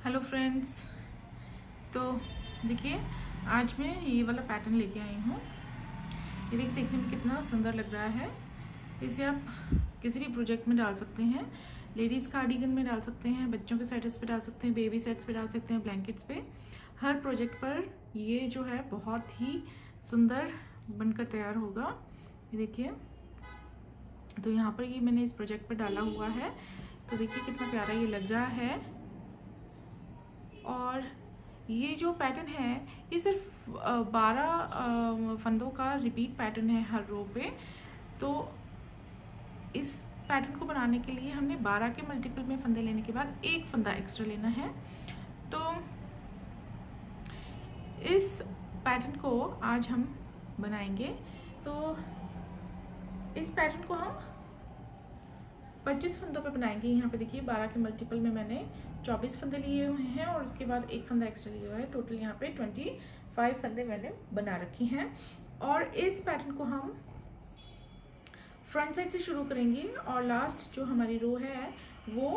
Hello friends, तो देखिए आज मैं ये वाला पैटर्न लेके आई हूँ। ये देखने में कितना सुंदर लग रहा है। इसे आप किसी भी प्रोजेक्ट में डाल सकते हैं। लेडीज़ कार्डिगन में डाल सकते हैं, बच्चों के स्वेटर्स पे डाल सकते हैं, बेबी सेट्स पे डाल सकते हैं, ब्लैंकेट्स पे। हर प्रोजेक्ट पर ये जो है बहुत ही सुंदर बनकर तैयार होगा। ये देखिए, तो यहाँ पर ये मैंने इस प्रोजेक्ट पर डाला हुआ है। तो देखिए कितना प्यारा ये लग रहा है। और ये जो पैटर्न है ये सिर्फ 12 फंदों का रिपीट पैटर्न है हर रो पे। तो इस पैटर्न को बनाने के लिए हमने 12 के मल्टीपल में फंदे लेने के बाद एक फंदा एक्स्ट्रा लेना है। तो इस पैटर्न को आज हम बनाएंगे। तो इस पैटर्न को हम 25 फंदों पे बनाएंगे। यहाँ पे देखिए 12 के मल्टीपल में मैंने 24 फंदे लिए हुए हैं और उसके बाद एक फंदा एक्स्ट्रा लिया हुआ है। टोटल यहाँ पे 25 फंदे मैंने बना रखी हैं। और इस पैटर्न को हम फ्रंट साइड से शुरू करेंगे और लास्ट जो हमारी रो है वो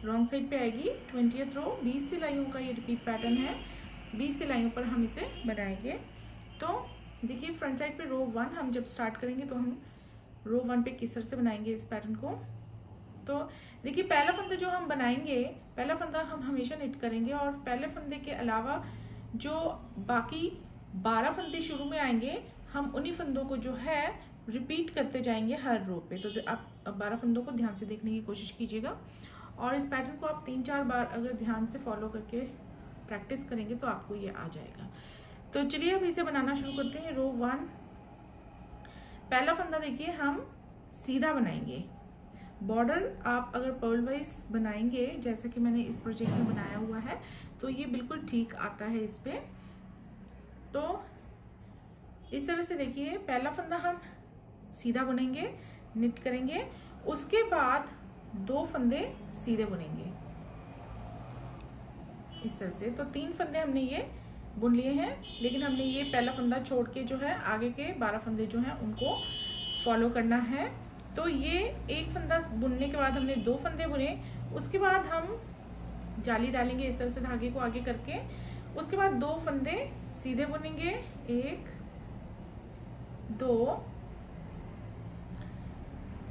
रॉन्ग साइड पे आएगी। 20th रो 20 सिलाइयों का ये रिपीट पैटर्न है। 20 सिलाइयों पर हम इसे बनाएंगे। तो देखिए फ्रंट साइड पे रो 1 हम जब स्टार्ट करेंगे तो हम रो 1 पे किस तरह से बनाएंगे इस पैटर्न को। तो देखिए पहला फंदा जो हम बनाएंगे, पहला फंदा हम हमेशा निट करेंगे और पहले फंदे के अलावा जो बाकी 12 फंदे शुरू में आएंगे हम उन्हीं फंदों को जो है रिपीट करते जाएंगे हर रो पे। तो आप 12 फंदों को ध्यान से देखने की कोशिश कीजिएगा और इस पैटर्न को आप 3-4 बार अगर ध्यान से फॉलो करके प्रैक्टिस करेंगे तो आपको ये आ जाएगा। तो चलिए अब इसे बनाना शुरू करते हैं। रो 1 पहला फंदा देखिए हम सीधा बनाएंगे। बॉर्डर आप अगर पर्ल वाइज बनाएंगे जैसे कि मैंने इस प्रोजेक्ट में बनाया हुआ है तो ये बिल्कुल ठीक आता है इस पे। तो इस तरह से देखिए पहला फंदा हम सीधा बुनेंगे, निट करेंगे, उसके बाद 2 फंदे सीधे बुनेंगे इस तरह से। तो 3 फंदे हमने ये बुन लिए हैं, लेकिन हमने ये पहला फंदा छोड़ के जो है आगे के 12 फंदे जो हैं उनको फॉलो करना है। तो ये एक फंदा बुनने के बाद हमने 2 फंदे बुने, उसके बाद हम जाली डालेंगे इस तरह से धागे को आगे करके, उसके बाद 2 फंदे सीधे बुनेंगे, 1 2।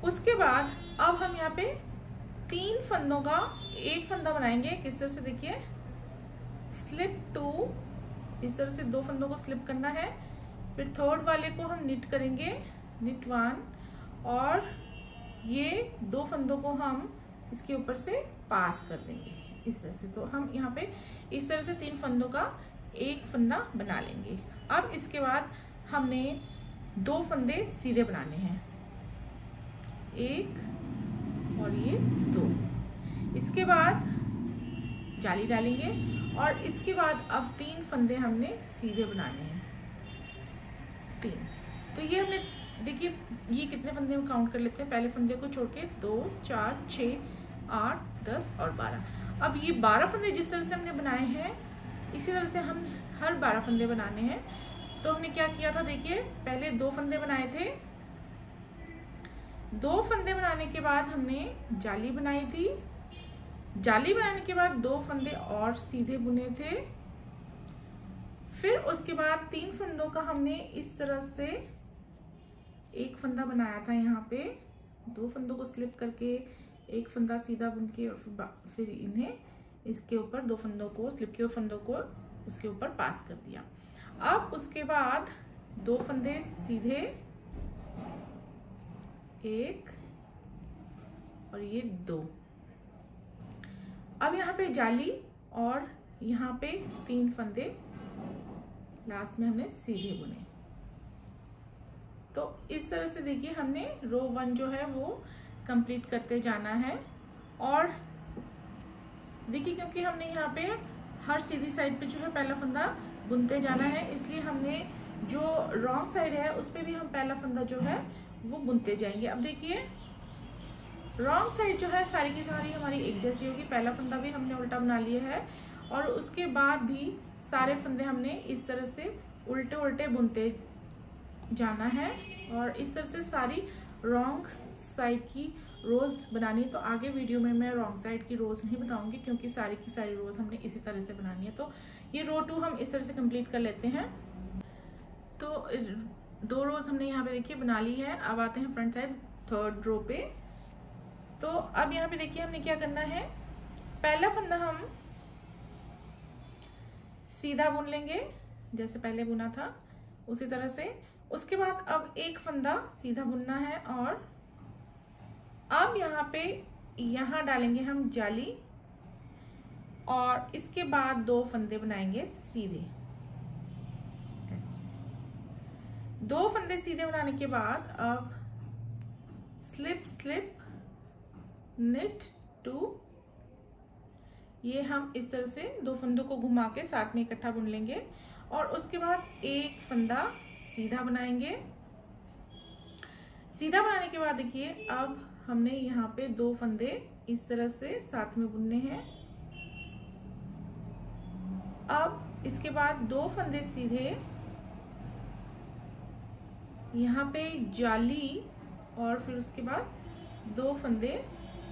उसके बाद अब हम यहाँ पे 3 फंदों का एक फंदा बनाएंगे किस तरह से देखिए, स्लिप 2, इस तरह से 2 फंदों को स्लिप करना है। फिर थर्ड वाले को हम निट करेंगे, निट 1, और ये 2 फंदों को हम इसके ऊपर से पास कर देंगे इस तरह से। तो हम यहाँ पे इस तरह से 3 फंदों का एक फंदा बना लेंगे। अब इसके बाद हमने 2 फंदे सीधे बनाने हैं, 1 और ये 2। इसके बाद जाली डालेंगे और इसके बाद अब 3 फंदे हमने सीधे बनाने हैं, 3। तो ये हमने देखिए ये कितने फंदे हम काउंट कर लेते हैं, पहले फंदे को छोड़ के 2 4 6 8 10 और 12। अब ये 12 फंदे जिस तरह से हमने बनाए हैं इसी तरह से हम हर 12 फंदे बनाने हैं। तो हमने क्या किया था देखिए, पहले 2 फंदे बनाए थे, 2 फंदे बनाने के बाद हमने जाली बनाई थी, जाली बनाने के बाद 2 फंदे और सीधे बुने थे। फिर उसके बाद 3 फंदों का हमने इस तरह से एक फंदा बनाया था, यहाँ पे 2 फंदों को स्लिप करके एक फंदा सीधा बुन के और फिर इन्हें इसके ऊपर 2 फंदों को स्लिप किए फंदों को उसके ऊपर पास कर दिया। अब उसके बाद 2 फंदे सीधे, 1 और ये 2। अब यहाँ पे जाली और यहाँ पे 3 फंदे लास्ट में हमने सीधे बुने। तो इस तरह से देखिए हमने रो 1 जो है वो कंप्लीट करते जाना है। और देखिए क्योंकि हमने यहाँ पे हर सीधी साइड पे जो है पहला फंदा बुनते जाना है, इसलिए हमने जो रॉन्ग साइड है उस पे भी हम पहला फंदा जो है वो बुनते जाएंगे। अब देखिए रॉन्ग साइड जो है सारी की सारी हमारी एक जैसी होगी। पहला फंदा भी हमने उल्टा बना लिया है और उसके बाद भी सारे फंदे हमने इस तरह से उल्टे उल्टे बुनते जाना है और इस तरह से सारी रॉन्ग साइड की रोज बनानी है तो आगे वीडियो में मैं रॉन्ग साइड की रोज नहीं बताऊंगी, क्योंकि सारी की सारी रोज हमने इसी तरह से बनानी है। तो ये रो 2 हम इस तरह से कंप्लीट कर लेते हैं। तो 2 रोज हमने यहाँ पे देखिए बना ली है। अब आते हैं फ्रंट साइड 3rd रो पे। तो अब यहाँ पे देखिए हमने क्या करना है, पहला फंदा हम सीधा बुन लेंगे जैसे पहले बुना था उसी तरह से। उसके बाद अब एक फंदा सीधा बुनना है और अब यहाँ पे यहाँ डालेंगे हम जाली और इसके बाद 2 फंदे बनाएंगे सीधे। 2 फंदे सीधे बनाने के बाद अब स्लिप स्लिप निट 2, ये हम इस तरह से 2 फंदों को घुमा के साथ में इकट्ठा बुन लेंगे और उसके बाद एक फंदा सीधा बनाएंगे। सीधा बनाने के बाद देखिए अब हमने यहाँ पे 2 फंदे इस तरह से साथ में बुनने हैं। अब इसके बाद 2 फंदे सीधे, यहाँ पे जाली और फिर उसके बाद 2 फंदे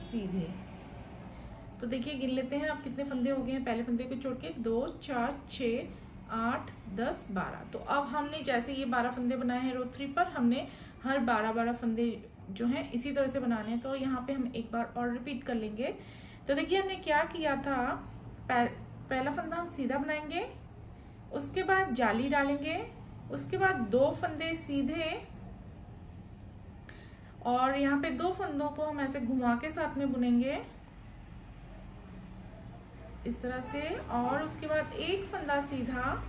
सीधे। तो देखिए गिन लेते हैं अब कितने फंदे हो गए हैं, पहले फंदे को छोड़ के 2 4 6 8 10 12। तो अब हमने जैसे ये 12 फंदे बनाए हैं रो 3 पर, हमने हर 12 फंदे जो हैं इसी तरह से बनाने हैं। तो यहाँ पे हम एक बार और रिपीट कर लेंगे। तो देखिए हमने क्या किया था, पहला फंदा हम सीधा बनाएंगे, उसके बाद जाली डालेंगे, उसके बाद 2 फंदे सीधे और यहाँ पे 2 फंदों को हम ऐसे घुमा के साथ में बुनेंगे इस तरह से, और उसके बाद एक फंदा सीधा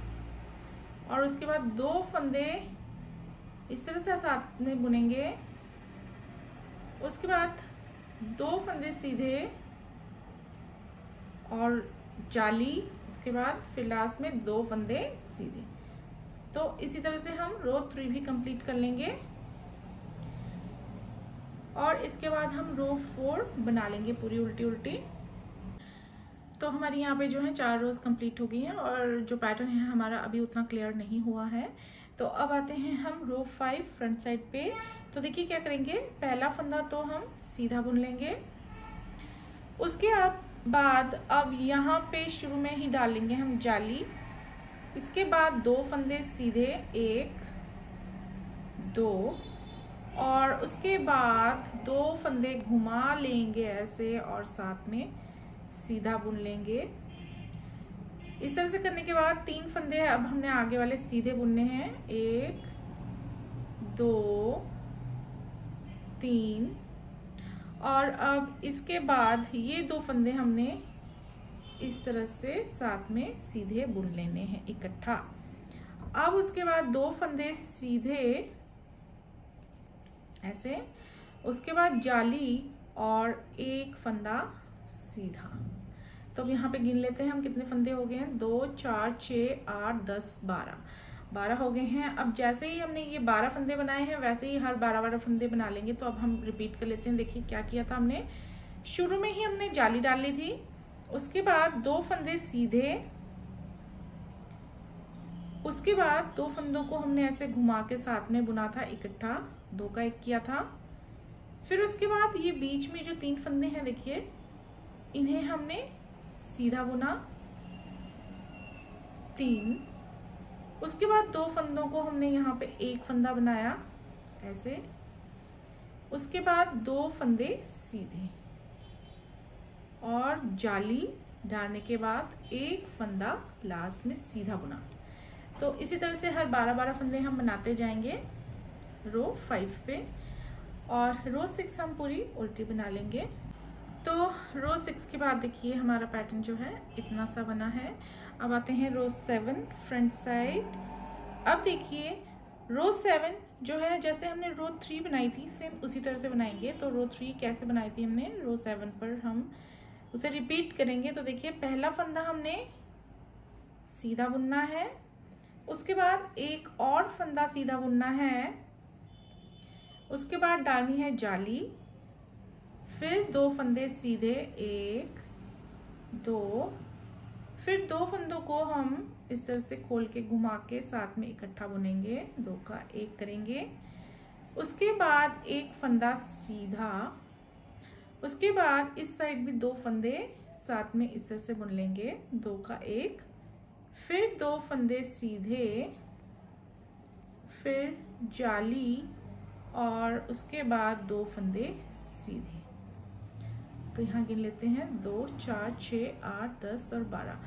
और उसके बाद 2 फंदे इस तरह से साथ में बुनेंगे, उसके बाद 2 फंदे सीधे और जाली, उसके बाद फिर लास्ट में 2 फंदे सीधे। तो इसी तरह से हम रो 3 भी कंप्लीट कर लेंगे और इसके बाद हम रो 4 बना लेंगे पूरी उल्टी उल्टी। तो हमारी यहाँ पे जो है 4 रोज कंप्लीट हो गई हैं और जो पैटर्न है हमारा अभी उतना क्लियर नहीं हुआ है। तो अब आते हैं हम रो 5 फ्रंट साइड पे। तो देखिए क्या करेंगे, पहला फंदा तो हम सीधा बुन लेंगे, उसके बाद अब यहाँ पे शुरू में ही डालेंगे हम जाली, इसके बाद 2 फंदे सीधे 1 2 और उसके बाद 2 फंदे घुमा लेंगे ऐसे और साथ में सीधा बुन लेंगे। इस तरह से करने के बाद 3 फंदे अब हमने आगे वाले सीधे बुनने हैं, 1 2 3 और अब इसके बाद ये 2 फंदे हमने इस तरह से साथ में सीधे बुन लेने हैं इकट्ठा। अब उसके बाद 2 फंदे सीधे ऐसे, उसके बाद जाली और एक फंदा सीधा। तो अब यहाँ पे गिन लेते हैं हम कितने फंदे हो गए हैं, 2 4 6 8 10 12 हो गए हैं। अब जैसे ही हमने ये 12 फंदे बनाए हैं वैसे ही हर 12 फंदे बना लेंगे। तो अब हम रिपीट कर लेते हैं। देखिए क्या किया था हमने, शुरू में ही हमने जाली डाल ली थी, उसके बाद 2 फंदे सीधे, उसके बाद 2 फंदों को हमने ऐसे घुमा के साथ में बुना था इकट्ठा, 2 का 1 किया था। फिर उसके बाद ये बीच में जो 3 फंदे हैं देखिए इन्हें हमने सीधा बुना 3, उसके बाद 2 फंदों को हमने यहाँ पे 1 फंदा बनाया ऐसे, उसके बाद 2 फंदे सीधे और जाली डालने के बाद 1 फंदा लास्ट में सीधा बुना। तो इसी तरह से हर 12 फंदे हम बनाते जाएंगे रो 5 पे और रो 6 हम पूरी उल्टी बना लेंगे। तो रो 6 के बाद देखिए हमारा पैटर्न जो है इतना सा बना है। अब आते हैं रो 7 फ्रंट साइड। अब देखिए रो 7 जो है जैसे हमने रो 3 बनाई थी सेम उसी तरह से बनाएंगे। तो रो 3 कैसे बनाई थी हमने, रो 7 पर हम उसे रिपीट करेंगे। तो देखिए पहला फंदा हमने सीधा बुनना है, उसके बाद एक और फंदा सीधा बुनना है, उसके बाद डालनी है जाली, फिर 2 फंदे सीधे 1 2, फिर 2 फंदों को हम इस तरह से खोल के घुमा के साथ में इकट्ठा बुनेंगे, 2 का 1 करेंगे, उसके बाद एक फंदा सीधा उसके बाद इस साइड भी 2 फंदे साथ में इस तरह से बुन लेंगे, 2 का 1, फिर 2 फंदे सीधे, फिर जाली और उसके बाद 2 फंदे सीधे। तो यहाँ गिन लेते हैं 2, 4, 6, 8, 10 और 12।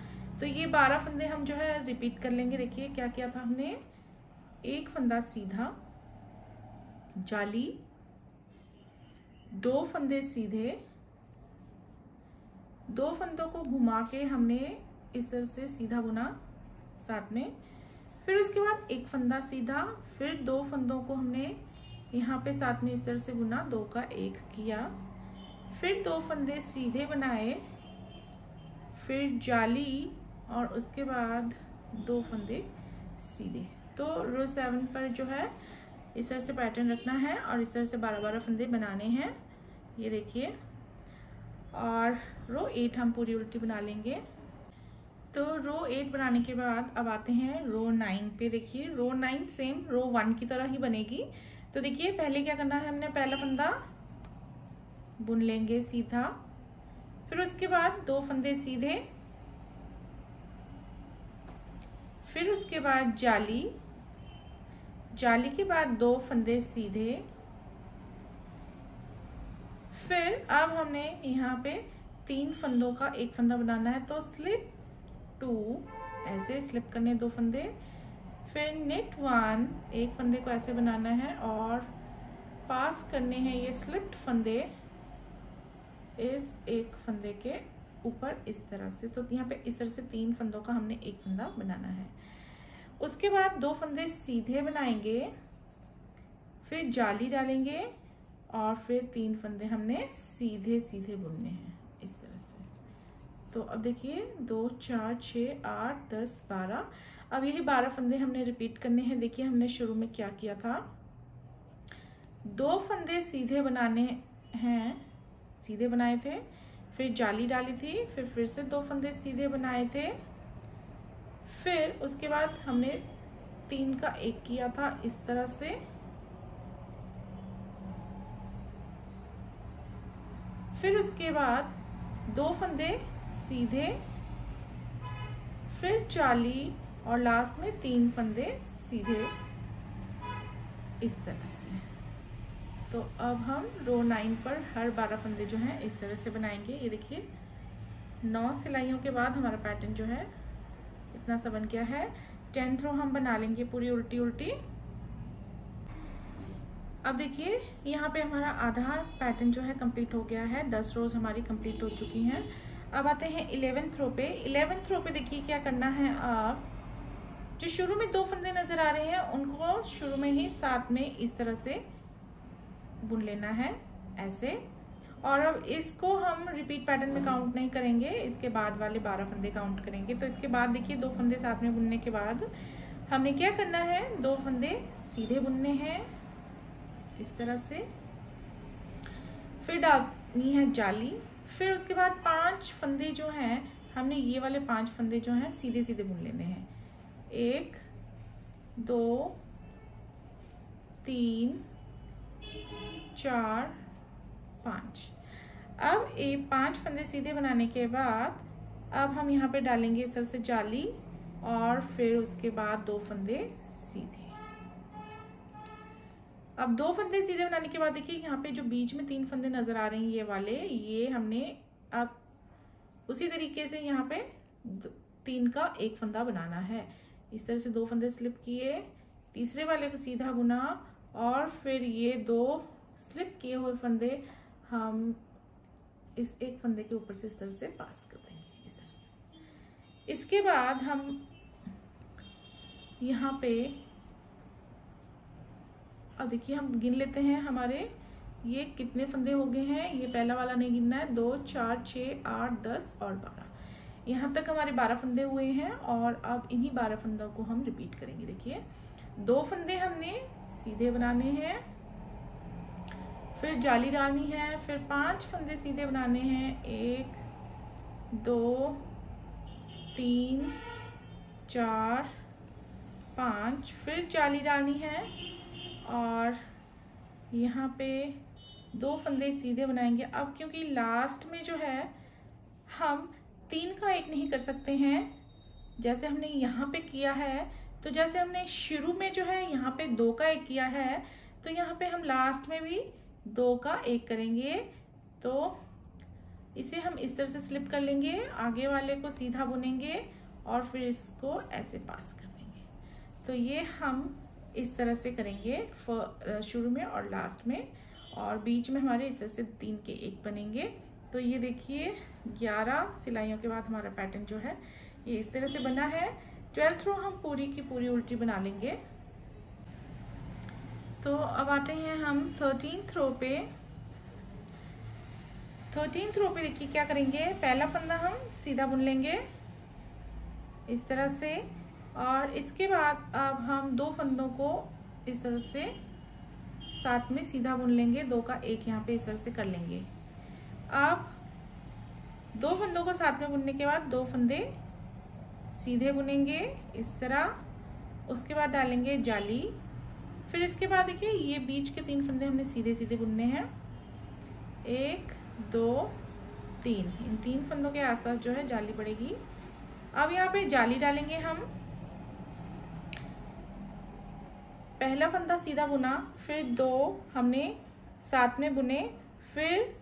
तो ये 12 फंदे हम जो है रिपीट कर लेंगे। देखिए क्या किया था हमने, 1 फंदा सीधा, जाली, 2 फंदे सीधे, 2 फंदों को घुमा के हमने इस तरह से सीधा बुना साथ में, फिर उसके बाद 1 फंदा सीधा, फिर 2 फंदों को हमने यहाँ पे साथ में इस तरह से बुना, 2 का 1 किया, फिर 2 फंदे सीधे बनाए, फिर जाली और उसके बाद 2 फंदे सीधे। तो रो 7 पर जो है इस तरह से पैटर्न रखना है और इस तरह से 12-12 फंदे बनाने हैं, ये देखिए। और रो 8 हम पूरी उल्टी बना लेंगे। तो रो 8 बनाने के बाद अब आते हैं रो 9 पे। देखिए रो 9 सेम रो 1 की तरह ही बनेगी। तो देखिए पहले क्या करना है, हमने पहला फंदा बुन लेंगे सीधा, फिर उसके बाद 2 फंदे सीधे, फिर उसके बाद जाली, जाली के बाद 2 फंदे सीधे, फिर अब हमने यहाँ पे 3 फंदों का 1 फंदा बनाना है, तो स्लिप 2 ऐसे स्लिप करने 2 फंदे, फिर निट 1 1 फंदे को ऐसे बनाना है और पास करने हैं ये स्लिप्ड फंदे इस 1 फंदे के ऊपर इस तरह से। तो यहाँ पे इस तरह से 3 फंदों का हमने 1 फंदा बनाना है। उसके बाद 2 फंदे सीधे बनाएंगे, फिर जाली डालेंगे और फिर 3 फंदे हमने सीधे सीधे बुनने हैं इस तरह से। तो अब देखिए 2, 4, 6, 8, 10, 12। अब यही 12 फंदे हमने रिपीट करने हैं। देखिए हमने शुरू में क्या किया था, 2 फंदे सीधे बनाने हैं, सीधे बनाए थे, फिर जाली डाली थी, फिर से 2 फंदे सीधे बनाए थे, फिर उसके बाद हमने 3 का 1 किया था इस तरह से, फिर उसके बाद 2 फंदे सीधे, फिर जाली और लास्ट में 3 फंदे सीधे इस तरह से। तो अब हम रो 9 पर हर 12 फंदे जो हैं इस तरह से बनाएंगे। ये देखिए 9 सिलाइयों के बाद हमारा पैटर्न जो है इतना सा बन गया है। 10th रो हम बना लेंगे पूरी उल्टी उल्टी। अब देखिए यहाँ पे हमारा आधा पैटर्न जो है कंप्लीट हो गया है, 10 रोज हमारी कंप्लीट हो चुकी हैं। अब आते हैं 11th रो पे। 11th रो पे देखिए क्या करना है, आप जो शुरू में 2 फंदे नजर आ रहे हैं उनको शुरू में ही साथ में इस तरह से बुन लेना है ऐसे। और अब इसको हम रिपीट पैटर्न में काउंट नहीं करेंगे, इसके बाद वाले 12 फंदे काउंट करेंगे। तो इसके बाद देखिए 2 फंदे साथ में बुनने के बाद हमने क्या करना है, 2 फंदे सीधे बुनने हैं इस तरह से, फिर डालनी है जाली, फिर उसके बाद 5 फंदे जो हैं हमने ये वाले 5 फंदे जो हैं सीधे सीधे बुन लेने हैं। 1, 2, 3, 4, 5। अब ये 5 फंदे सीधे बनाने के बाद अब हम यहाँ पे डालेंगे इस तरह से जाली और फिर उसके बाद 2 फंदे सीधे। अब 2 फंदे सीधे बनाने के बाद देखिए यहाँ पे जो बीच में 3 फंदे नजर आ रहे हैं ये वाले, ये हमने अब उसी तरीके से यहाँ पे 3 का 1 फंदा बनाना है। इस तरह से 2 फंदे स्लिप किए, तीसरे वाले को सीधा बुना और फिर ये 2 स्लिप किए हुए फंदे हम इस 1 फंदे के ऊपर से इस तरह से पास कर देंगे इस तरह से। इसके बाद हम यहाँ पे अब देखिए हम गिन लेते हैं हमारे ये कितने फंदे हो गए हैं। ये पहला वाला नहीं गिनना है, 2, 4, 6, 8, 10 और 12। यहाँ तक हमारे 12 फंदे हुए हैं और अब इन्हीं 12 फंदों को हम रिपीट करेंगे। देखिए 2 फंदे हमने सीधे बनाने हैं, फिर जाली डालनी है, फिर 5 फंदे सीधे बनाने हैं, 1, 2, 3, 4, 5, फिर जाली डालनी है और यहाँ पे 2 फंदे सीधे बनाएंगे। अब क्योंकि लास्ट में जो है हम 3 का 1 नहीं कर सकते हैं जैसे हमने यहाँ पे किया है, तो जैसे हमने शुरू में जो है यहाँ पे 2 का 1 किया है, तो यहाँ पे हम लास्ट में भी 2 का 1 करेंगे। तो इसे हम इस तरह से स्लिप कर लेंगे, आगे वाले को सीधा बुनेंगे और फिर इसको ऐसे पास कर देंगे। तो ये हम इस तरह से करेंगे शुरू में और लास्ट में, और बीच में हमारे इस तरह से 3 के 1 बनेंगे। तो ये देखिए 11 सिलाइयों के बाद हमारा पैटर्न जो है ये इस तरह से बना है। 12th रो हम पूरी की पूरी उल्टी बना लेंगे। तो अब आते हैं हम 13th रो पे। 13th रो पे देखिए क्या करेंगे, पहला फंदा हम सीधा बुन लेंगे इस तरह से, और इसके बाद अब हम 2 फंदों को इस तरह से साथ में सीधा बुन लेंगे, 2 का 1 यहाँ पे इस तरह से कर लेंगे। अब 2 फंदों को साथ में बुनने के बाद 2 फंदे सीधे बुनेंगे इस तरह, उसके बाद डालेंगे जाली। फिर इसके बाद देखिए ये बीच के 3 फंदे हमने सीधे सीधे बुनने हैं, 1 2 3, इन 3 फंदों के आसपास जो है जाली पड़ेगी। अब यहाँ पे जाली डालेंगे हम, पहला फंदा सीधा बुना, फिर 2 हमने साथ में बुने, फिर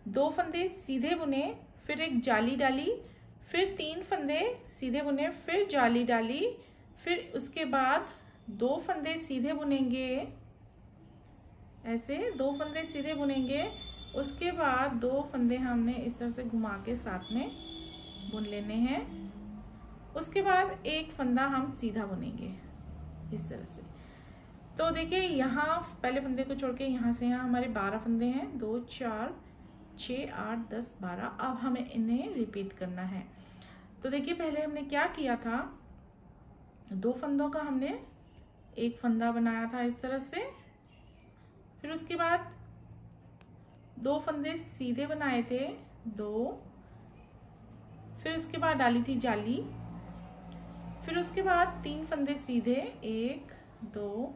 2 फंदे सीधे बुने, फिर एक जाली डाली, फिर 3 फंदे सीधे बुने, फिर जाली डाली, फिर उसके बाद 2 फंदे सीधे बुनेंगे ऐसे, 2 फंदे सीधे बुनेंगे, उसके बाद 2 फंदे हमने इस तरह से घुमा के साथ में बुन लेने हैं। उसके बाद 1 फंदा हम सीधा बुनेंगे इस तरह से। तो देखिए यहाँ पहले फंदे को छोड़ के यहाँ से यहाँ हमारे 12 फंदे हैं, 2 4 6 8 10 12। अब हमें इन्हें रिपीट करना है। तो देखिए पहले हमने क्या किया था, 2 फंदों का हमने 1 फंदा बनाया था इस तरह से, फिर उसके बाद 2 फंदे सीधे बनाए थे 2, फिर उसके बाद डाली थी जाली, फिर उसके बाद 3 फंदे सीधे 1 2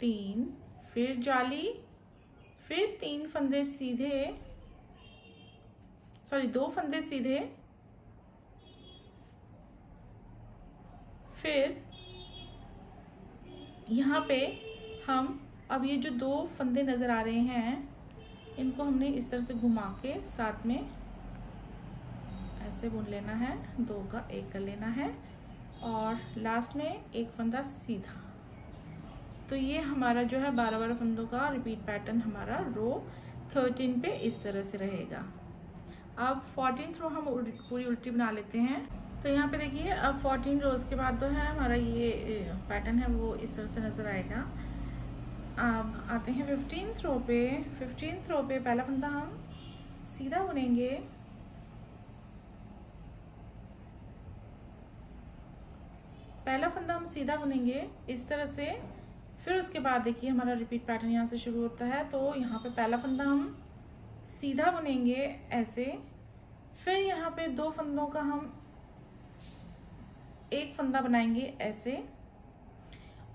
3, फिर जाली, फिर 3 फंदे सीधे, सॉरी 2 फंदे सीधे, फिर यहाँ पे हम अब ये जो 2 फंदे नजर आ रहे हैं इनको हमने इस तरह से घुमा के साथ में ऐसे बुन लेना है, 2 का 1 कर लेना है, और लास्ट में 1 फंदा सीधा। तो ये हमारा जो है 12 फंदों का रिपीट पैटर्न हमारा रो 13 पे इस तरह से रहेगा। अब 14th रो हम पूरी उल्टी बना लेते हैं। तो यहाँ पे देखिए अब 14 रोज के बाद जो है हमारा ये पैटर्न है वो इस तरह से नजर आएगा। अब आते हैं 15th रो पे। 15th रो पे पहला फंदा हम सीधा बुनेंगे, पहला फंदा हम सीधा बुनेंगे इस तरह से। फिर उसके बाद देखिए हमारा रिपीट पैटर्न यहाँ से शुरू होता है। तो यहाँ पे पहला फंदा हम सीधा बुनेंगे ऐसे, फिर यहाँ पे 2 फंदों का हम 1 फंदा बनाएंगे ऐसे,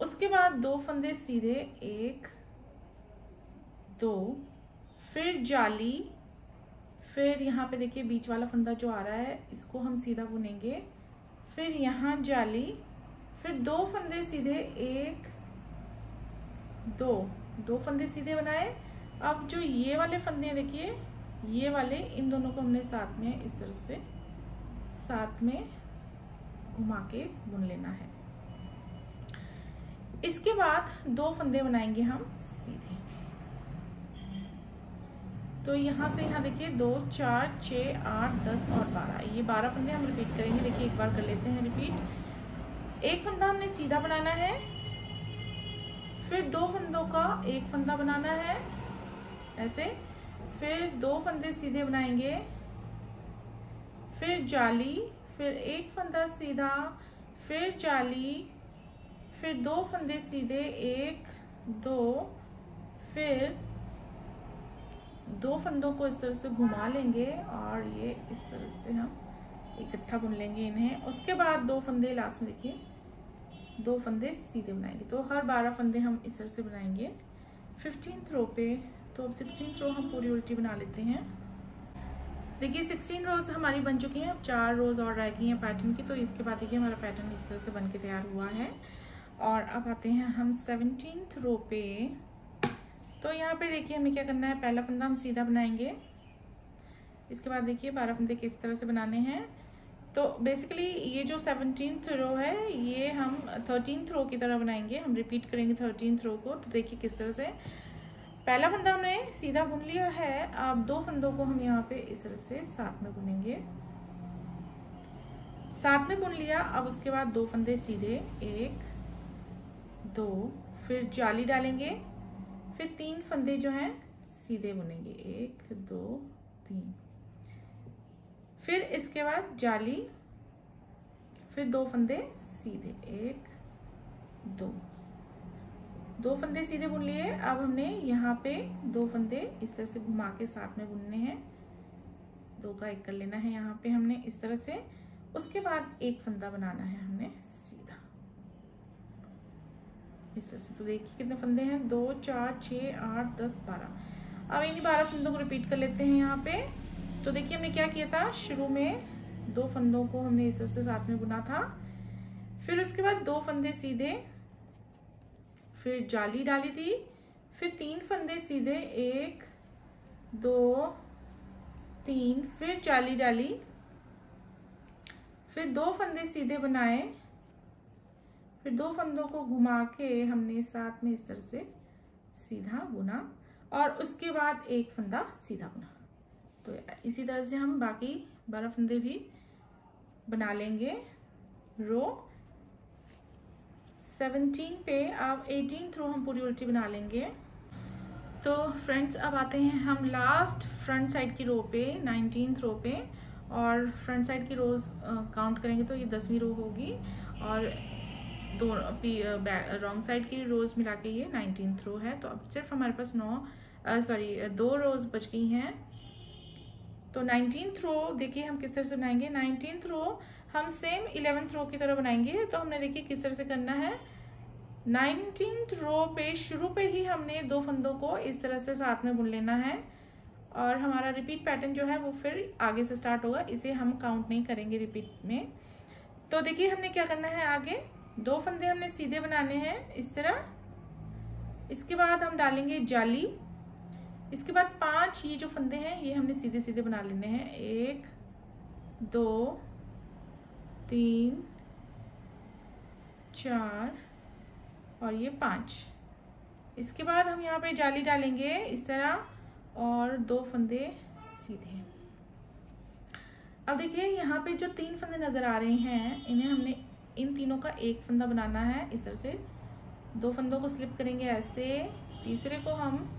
उसके बाद 2 फंदे सीधे 1 2, फिर जाली, फिर यहाँ पे देखिए बीच वाला फंदा जो आ रहा है इसको हम सीधा बुनेंगे, फिर यहाँ जाली, फिर 2 फंदे सीधे 1 2 फंदे सीधे बनाए। अब जो ये वाले फंदे देखिए ये वाले, इन दोनों को हमने साथ में इस तरह से साथ में घुमा के बुन लेना है। इसके बाद 2 फंदे बनाएंगे हम सीधे। तो यहाँ से यहाँ देखिए 2 4 6 8 10 और 12, ये 12 फंदे हम रिपीट करेंगे। देखिए एक बार कर लेते हैं रिपीट। 1 फंदा हमने सीधा बनाना है, फिर 2 फंदों का 1 फंदा बनाना है ऐसे, फिर 2 फंदे सीधे बनाएंगे, फिर जाली, फिर 1 फंदा सीधा, फिर जाली, फिर 2 फंदे सीधे 1 2, फिर 2 फंदों को इस तरह से घुमा लेंगे और ये इस तरह से हम इकट्ठा बुन लेंगे इन्हें। उसके बाद 2 फंदे लास्ट में देखिए 2 फंदे सीधे बनाएंगे। तो हर 12 फंदे हम इस तरह से बनाएंगे। 15th रो पे। तो अब 16th रो हम पूरी उल्टी बना लेते हैं। देखिए 16 रोज हमारी बन चुकी हैं, अब 4 रोज और रह गई हैं पैटर्न की। तो इसके बाद देखिए हमारा पैटर्न इस तरह से बन के तैयार हुआ है। और अब आते हैं हम 17th रो पे। तो यहाँ पे देखिए हमें क्या करना है, पहला फंदा हम सीधा बनाएंगे। इसके बाद देखिए 12 फंदे किस तरह से बनाने हैं। तो बेसिकली ये जो 17th रो है ये हम 13th रो की तरह बनाएंगे, हम रिपीट करेंगे 13th रो को। तो देखिए किस तरह से पहला फंदा हमने सीधा बुन लिया है। अब 2 फंदों को हम यहाँ पे इस तरह से साथ में बुनेंगे, साथ में बुन लिया। अब उसके बाद 2 फंदे सीधे, 1 2, फिर जाली डालेंगे, फिर 3 फंदे जो हैं सीधे बुनेंगे, 1 2 3, फिर इसके बाद जाली, फिर 2 फंदे सीधे, 1 2 फंदे सीधे बुन लिए। अब हमने यहाँ पे 2 फंदे इस तरह से घुमा के साथ में बुनने हैं, 2 का 1 कर लेना है यहाँ पे हमने इस तरह से। उसके बाद 1 फंदा बनाना है हमने सीधा इस तरह से। तो देखिए कितने फंदे हैं, 2 4 6 8 10 12। अब इन्हीं 12 फंदों को रिपीट कर लेते हैं यहाँ पे। तो देखिए हमने क्या किया था, शुरू में 2 फंदों को हमने इस तरह से साथ में बुना था, फिर उसके बाद 2 फंदे सीधे, फिर जाली डाली थी, फिर 3 फंदे सीधे, 1 2 3, फिर जाली डाली, फिर 2 फंदे सीधे बनाए, फिर 2 फंदों को घुमा के हमने साथ में इस तरह से सीधा बुना, और उसके बाद 1 फंदा सीधा बुना। तो इसी तरह से हम बाकी 12 फंदे भी बना लेंगे रो 17 पे। अब 18th रो हम पूरी उल्टी बना लेंगे। तो फ्रेंड्स अब आते हैं हम लास्ट फ्रंट साइड की रो पे, 19th रो पे। और फ्रंट साइड की रोज काउंट करेंगे तो ये 10वीं रो होगी, और दो रॉन्ग साइड की रोज मिला के ये 19th रो है। तो अब सिर्फ हमारे पास 2 रोज बच गई हैं। तो 19th रो देखिए हम किस तरह से बनाएंगे। 19th रो हम सेम 11th रो की तरह बनाएंगे। तो हमने देखिए किस तरह से करना है, 19th रो पे शुरू पे ही हमने 2 फंदों को इस तरह से साथ में बुन लेना है, और हमारा रिपीट पैटर्न जो है वो फिर आगे से स्टार्ट होगा, इसे हम काउंट नहीं करेंगे रिपीट में। तो देखिए हमने क्या करना है, आगे 2 फंदे हमने सीधे बनाने हैं इस तरह। इसके बाद हम डालेंगे जाली, इसके बाद 5 ये जो फंदे हैं ये हमने सीधे सीधे बना लेने हैं, 1 2 3 4 और ये 5। इसके बाद हम यहाँ पे जाली डालेंगे इस तरह, और 2 फंदे सीधे। अब देखिए यहाँ पे जो 3 फंदे नजर आ रहे हैं, इन्हें हमने इन तीनों का 1 फंदा बनाना है इस तरह से। 2 फंदों को स्लिप करेंगे ऐसे, तीसरे को हम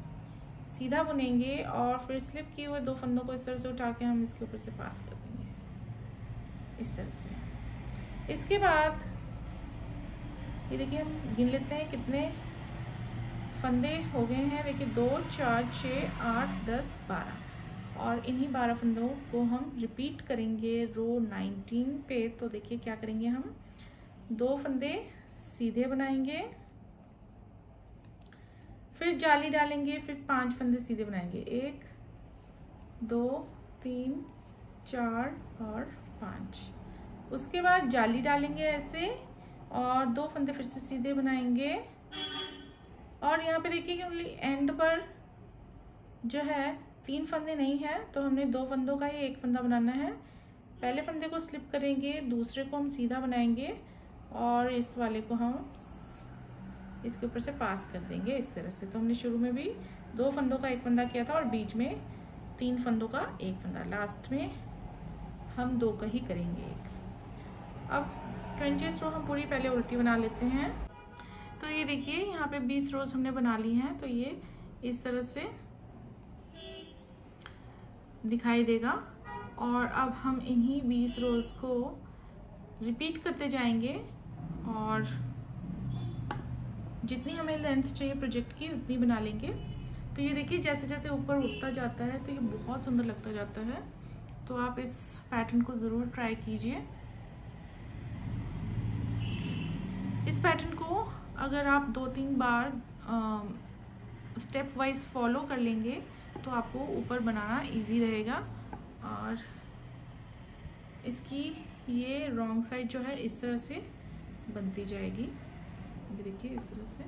सीधा बुनेंगे, और फिर स्लिप किए हुए 2 फंदों को इस तरह से उठा के हम इसके ऊपर से पास कर देंगे इस तरह से। इसके बाद ये देखिए हम गिन लेते हैं कितने फंदे हो गए हैं। देखिए 2 4 6 8 10 12, और इन्हीं 12 फंदों को हम रिपीट करेंगे रो 19 पे। तो देखिए क्या करेंगे, हम 2 फंदे सीधे बनाएंगे, फिर जाली डालेंगे, फिर 5 फंदे सीधे बनाएंगे, 1 2 3 4 और 5। उसके बाद जाली डालेंगे ऐसे, और 2 फंदे फिर से सीधे बनाएंगे। और यहाँ पे देखिए कि ओनली एंड पर जो है 3 फंदे नहीं है, तो हमने 2 फंदों का ही 1 फंदा बनाना है। पहले फंदे को स्लिप करेंगे, दूसरे को हम सीधा बनाएंगे, और इस वाले को हम इसके ऊपर से पास कर देंगे इस तरह से। तो हमने शुरू में भी 2 फंदों का 1 फंदा किया था, और बीच में 3 फंदों का 1 फंदा, लास्ट में हम 2 का ही करेंगे। अब 20th रो हम पूरी पहले उल्टी बना लेते हैं। तो ये देखिए यहाँ पे 20 रोज हमने बना ली हैं, तो ये इस तरह से दिखाई देगा। और अब हम इन्हीं 20 रोज को रिपीट करते जाएंगे, और जितनी हमें लेंथ चाहिए प्रोजेक्ट की उतनी बना लेंगे। तो ये देखिए जैसे जैसे ऊपर उठता जाता है तो ये बहुत सुंदर लगता जाता है। तो आप इस पैटर्न को ज़रूर ट्राई कीजिए। इस पैटर्न को अगर आप 2-3 बार स्टेप वाइज फॉलो कर लेंगे तो आपको ऊपर बनाना इजी रहेगा। और इसकी ये रॉन्ग साइड जो है इस तरह से बनती जाएगी। देखिए इस तरह से